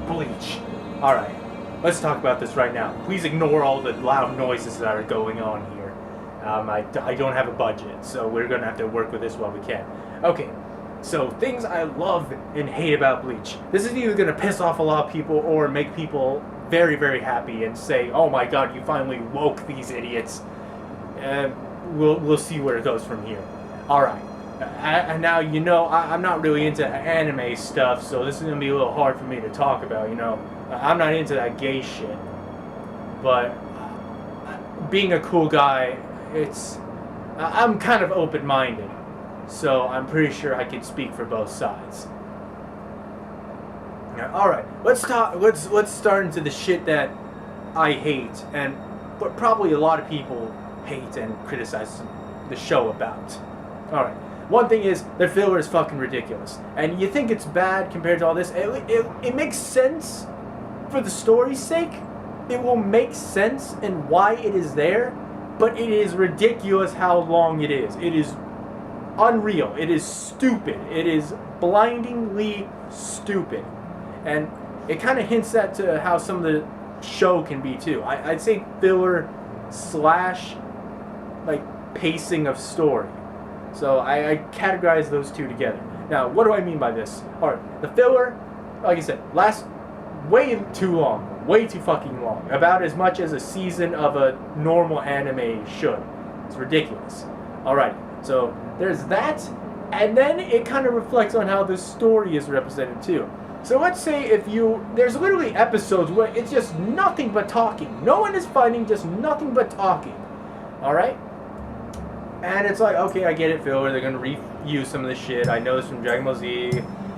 Bleach. Alright, let's talk about this right now. Please ignore all the loud noises that are going on here. I don't have a budget, so we're gonna have to work with this while we can. Okay, so things I love and hate about Bleach. This is either gonna piss off a lot of people or make people very, very happy and say, oh my god, you finally woke these idiots. We'll see where it goes from here. Alright. And now, you know, I'm not really into anime stuff, so this is going to be a little hard for me to talk about, you know. I'm not into that gay shit. But being a cool guy, I'm kind of open-minded. So I'm pretty sure I can speak for both sides. Alright, let's start into the shit that I hate, and but probably a lot of people hate and criticize the show about. Alright. One thing is, their filler is fucking ridiculous. And you think it's bad compared to all this. It makes sense for the story's sake. It will make sense in why it is there. But it is ridiculous how long it is. It is unreal. It is stupid. It is blindingly stupid. And it kind of hints at to how some of the show can be too. I'd say filler / like pacing of story. So I categorize those two together. Now, what do I mean by this? Alright, the filler, like I said, lasts way too long. Way too fucking long. About as much as a season of a normal anime should. It's ridiculous. Alright, so there's that, and then it kind of reflects on how the story is represented too. So let's say there's literally episodes where it's just nothing but talking. No one is fighting, just nothing but talking. Alright? And it's like, okay, I get it, filler. They're gonna reuse some of this shit. I know this from Dragon Ball Z.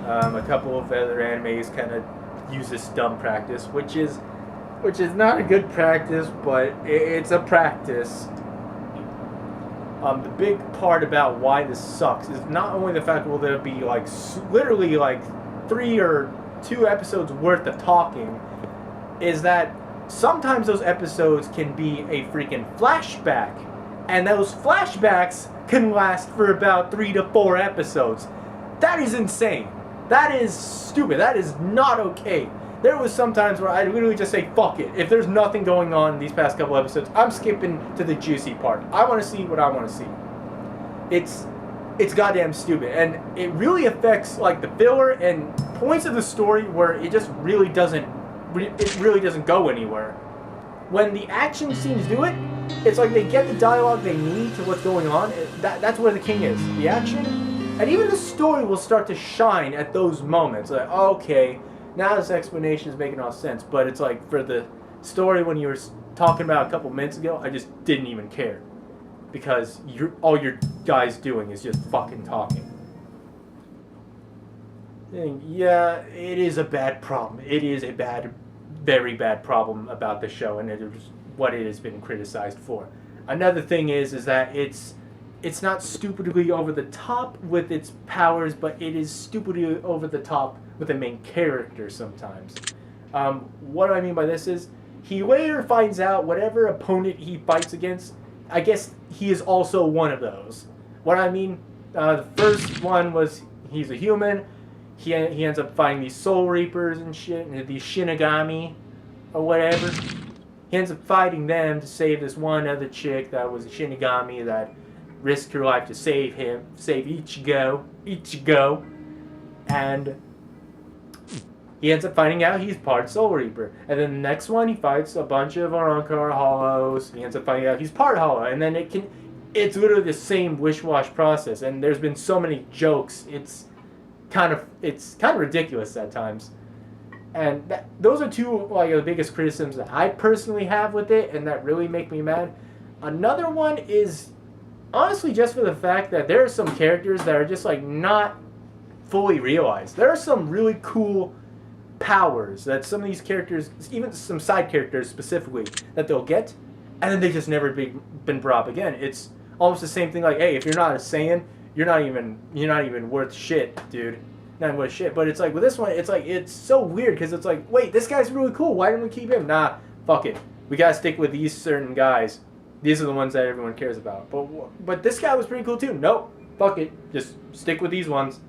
A couple of other animes kind of use this dumb practice, which is not a good practice, but it's a practice. The big part about why this sucks is not only the fact, well, there'll be like literally like 3 or 2 episodes worth of talking, is that sometimes those episodes can be a freaking flashback. And those flashbacks can last for about 3 to 4 episodes. That is insane. That is stupid. That is not okay. There was some times where I literally just say, fuck it. If there's nothing going on in these past couple episodes, I'm skipping to the juicy part. I want to see what I want to see. It's goddamn stupid. And it really affects like the filler and points of the story where it just really doesn't go anywhere. When the action scenes do it, it's like they get the dialogue they need to what's going on. That's where the king is. The action. And even the story will start to shine at those moments. Like, okay, now this explanation is making all sense. But it's like, for the story when you were talking about a couple minutes ago, I just didn't even care. Because all your guys doing is just fucking talking. And yeah, it is a bad problem. It is a very bad problem about the show, and it is what it has been criticized for. Another thing is that it's not stupidly over the top with its powers, but it is stupidly over the top with the main character sometimes. What I mean by this is, he later finds out whatever opponent he fights against, I guess he is also one of those. What I mean, the first one was he's a human. He ends up fighting these Soul Reapers and shit, and these Shinigami or whatever. He ends up fighting them to save this one other chick that was a Shinigami that risked her life to save Ichigo, and he ends up finding out he's part Soul Reaper. And then the next one, he fights a bunch of Arankar Hollows. He ends up finding out he's part Hollow, and then it's literally the same wish-wash process. And there's been so many jokes. It's kind of ridiculous at times. And those are two like the biggest criticisms that I personally have with it, and that really make me mad. Another one is honestly just for the fact that there are some characters that are just like not fully realized. There are some really cool powers that some of these characters, even some side characters specifically, that they'll get, and then they just never been brought up again. It's almost the same thing. Like, hey, if you're not a Saiyan, you're not even worth shit, dude. Not worth shit. But it's like with this one, it's so weird because it's like, wait, this guy's really cool. Why didn't we keep him? Nah, fuck it. We gotta stick with these certain guys. These are the ones that everyone cares about. But this guy was pretty cool too. Nope, fuck it. Just stick with these ones.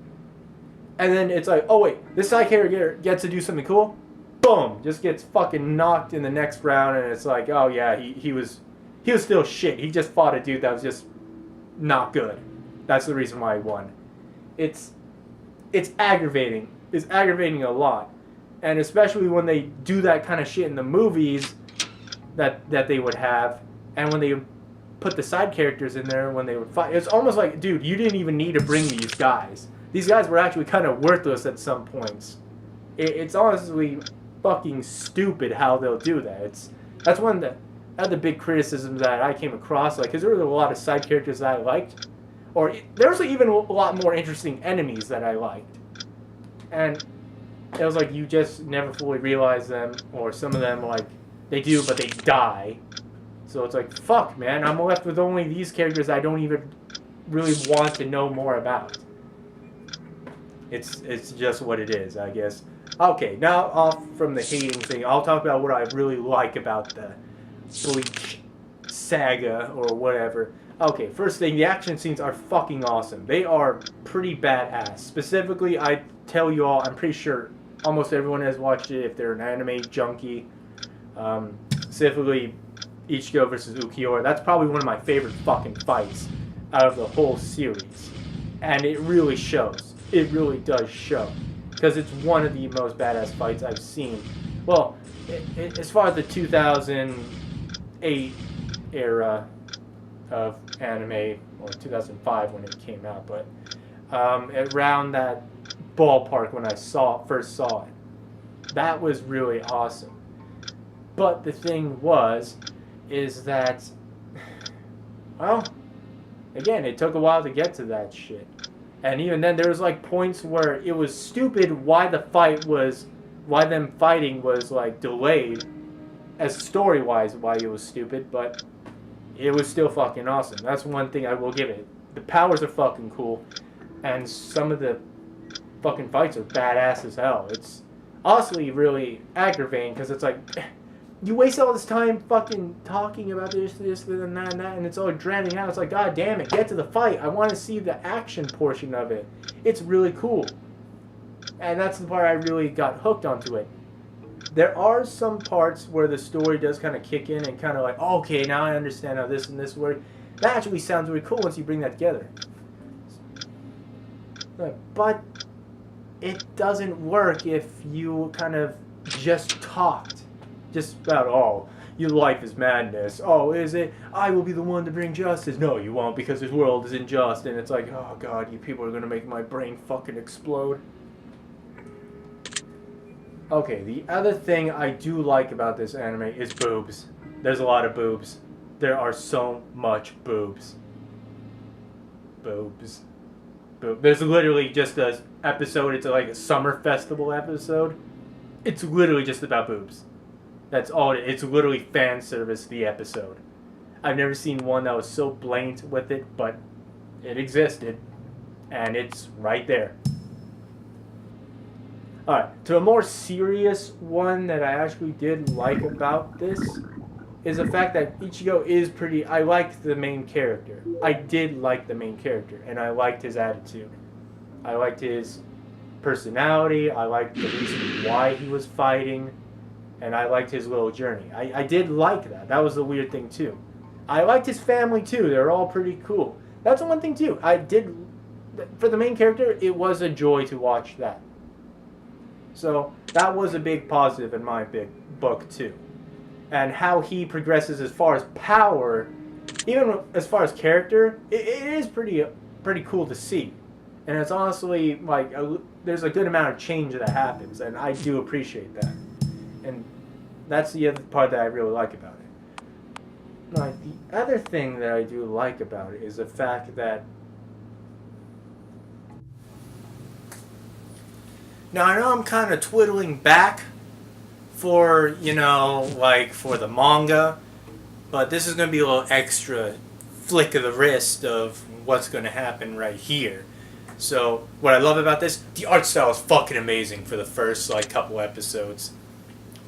And then it's like, oh wait, this side character gets to do something cool. boom, just gets fucking knocked in the next round, and it's like, oh yeah, he was still shit. He just fought a dude that was just not good. That's the reason why he won. It's aggravating. It's aggravating a lot. And especially when they do that kind of shit in the movies that they would have, and when they put the side characters in there when they would fight, it's almost like, dude, you didn't even need to bring these guys. These guys were actually kind of worthless at some points. It's honestly fucking stupid how they'll do that. That's one of the big criticisms that I came across, like, because there were a lot of side characters that I liked, or there was even a lot more interesting enemies that I liked, and it was like you just never fully realize them, or some of them, like, they do, but they die. So it's like, fuck, man, I'm left with only these characters I don't even really want to know more about. It's just what it is, I guess. Okay, now off from the hating thing, I'll talk about what I really like about the BLEACH saga, or whatever. Okay, first thing, the action scenes are fucking awesome. They are pretty badass. Specifically, I tell you all, I'm pretty sure almost everyone has watched it if they're an anime junkie. Specifically, Ichigo versus Ukiura. That's probably one of my favorite fucking fights out of the whole series. And it really shows. It really does show. Because it's one of the most badass fights I've seen. Well, as far as the 2008 era of anime, or 2005 when it came out, but around that ballpark when I first saw it. That was really awesome. But the thing is that, well, again, it took a while to get to that shit. And even then, there was like points where it was stupid why them fighting was like delayed, as story-wise why it was stupid, but it was still fucking awesome. That's one thing I will give it. The powers are fucking cool, and some of the fucking fights are badass as hell. It's honestly really aggravating, because it's like, you waste all this time fucking talking about this, and that, and it's all drowning out. It's like, god damn it, get to the fight. I want to see the action portion of it. It's really cool. And that's the part I really got hooked onto it. There are some parts where the story does kind of kick in and kind of like, oh, okay, now I understand how this and this work. That actually sounds really cool once you bring that together. But it doesn't work if you kind of just talked. Just about, oh, your life is madness. Oh, is it? I will be the one to bring justice. No, you won't, because this world is unjust. And it's like, oh god, you people are going to make my brain fucking explode. Okay, the other thing I do like about this anime is boobs. There's a lot of boobs. There are so much boobs. Boobs. There's literally just an episode, it's like a summer festival episode. It's literally just about boobs. That's all it's literally fan service, the episode. I've never seen one that was so blatant with it, but it existed. And it's right there. Alright, to a more serious one that I actually did like about this is the fact that Ichigo is pretty... I liked the main character. I did like the main character, and I liked his attitude. I liked his personality. I liked the reason why he was fighting. And I liked his little journey. I did like that. That was the weird thing, too. I liked his family, too. They were all pretty cool. That's the one thing, too. I did... For the main character, it was a joy to watch that. So, that was a big positive in my big book, too. And how he progresses as far as power, even as far as character, it is pretty cool to see. And it's honestly, like, there's a good amount of change that happens, and I do appreciate that. And that's the other part that I really like about it. Now, the other thing that I do like about it is the fact that... Now, I know I'm kind of twiddling back for, you know, like, for the manga, but this is going to be a little extra flick of the wrist of what's going to happen right here. So, what I love about this, the art style is fucking amazing for the first, like, couple episodes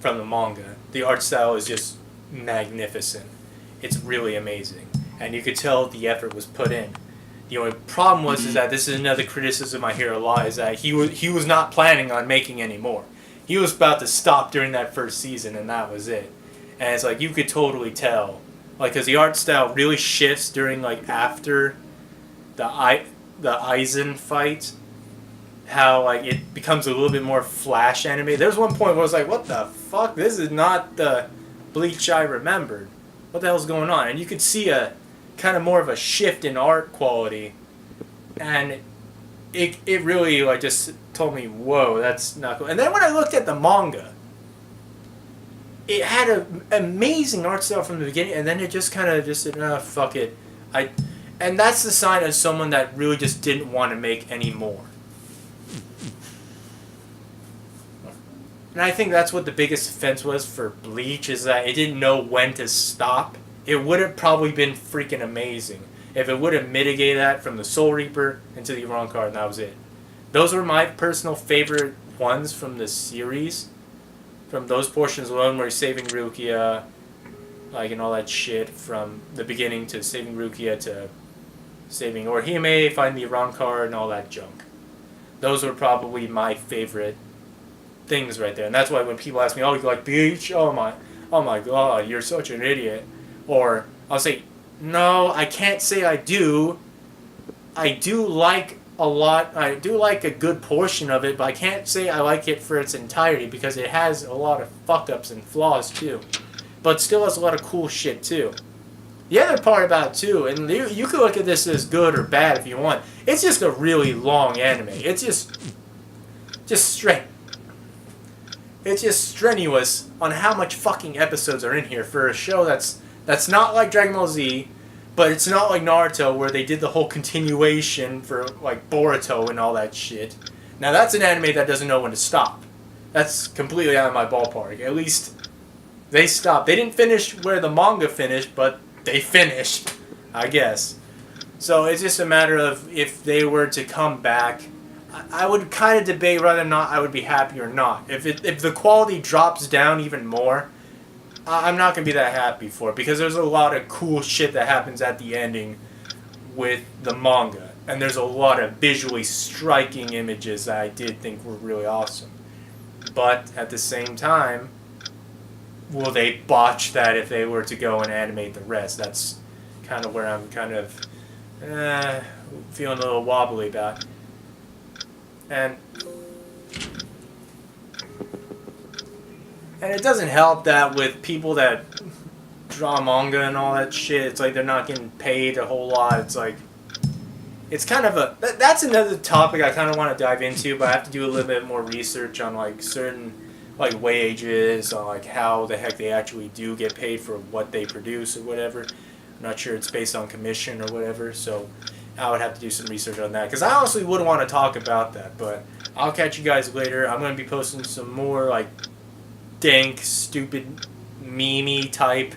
from the manga. The art style is just magnificent. It's really amazing. And you could tell the effort was put in. The only problem is that this is another criticism I hear a lot, is that he was not planning on making any more. he was about to stop during that first season, and that was it. And it's like you could totally tell, like, because the art style really shifts during like after the Aizen fight, how like it becomes a little bit more flash anime. There's one point where I was like, what the fuck? This is not the Bleach I remembered. What the hell's going on? And you could see a kind of more of a shift in art quality, and it really like just told me, whoa, that's not cool. And then when I looked at the manga, it had an amazing art style from the beginning, and then it just kind of just said, fuck it. And that's the sign of someone that really just didn't want to make any more. And I think that's what the biggest offense was for Bleach, is that it didn't know when to stop. It would have probably been freaking amazing if it would have mitigated that from the Soul Reaper into the Iran card, and that was it. Those were my personal favorite ones from the series. From those portions alone where he's saving Rukia, like, and all that shit, from the beginning to saving Rukia to saving Orihime, finding the Iran card, and all that junk. Those were probably my favorite things right there. And that's why when people ask me, oh, you like Bleach? Oh my god, you're such an idiot. Or I'll say, no, I can't say I do. I do like a lot. I do like a good portion of it, but I can't say I like it for its entirety because it has a lot of fuck-ups and flaws too. But still has a lot of cool shit too. The other part about it too, and you could look at this as good or bad if you want, it's just a really long anime. It's just straight. It's just strenuous on how much fucking episodes are in here for a show that's not like Dragon Ball Z, but it's not like Naruto where they did the whole continuation for like Boruto and all that shit. Now that's an anime that doesn't know when to stop. That's completely out of my ballpark. At least they stopped. They didn't finish where the manga finished, but they finished, I guess. So it's just a matter of if they were to come back, I would kind of debate whether or not I would be happy or not. If the quality drops down even more, I'm not going to be that happy for it, because there's a lot of cool shit that happens at the ending with the manga. And there's a lot of visually striking images that I did think were really awesome. But at the same time, will they botch that if they were to go and animate the rest? That's kind of where I'm kind of feeling a little wobbly about. And it doesn't help that with people that draw manga and all that shit, it's like they're not getting paid a whole lot. It's like, it's kind of a, that's another topic I kind of want to dive into, but I have to do a little bit more research on like certain like wages, on like how the heck they actually do get paid for what they produce or whatever. I'm not sure it's based on commission or whatever, so I would have to do some research on that, because I honestly wouldn't want to talk about that, but I'll catch you guys later. I'm going to be posting some more like dank, stupid, meme type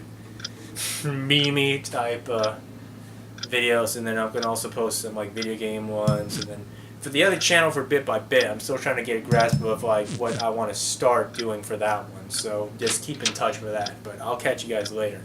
videos, and then I'm going to also post some like video game ones, and then for the other channel for Bit by Bit, I'm still trying to get a grasp of like what I want to start doing for that one, so just keep in touch with that, but I'll catch you guys later.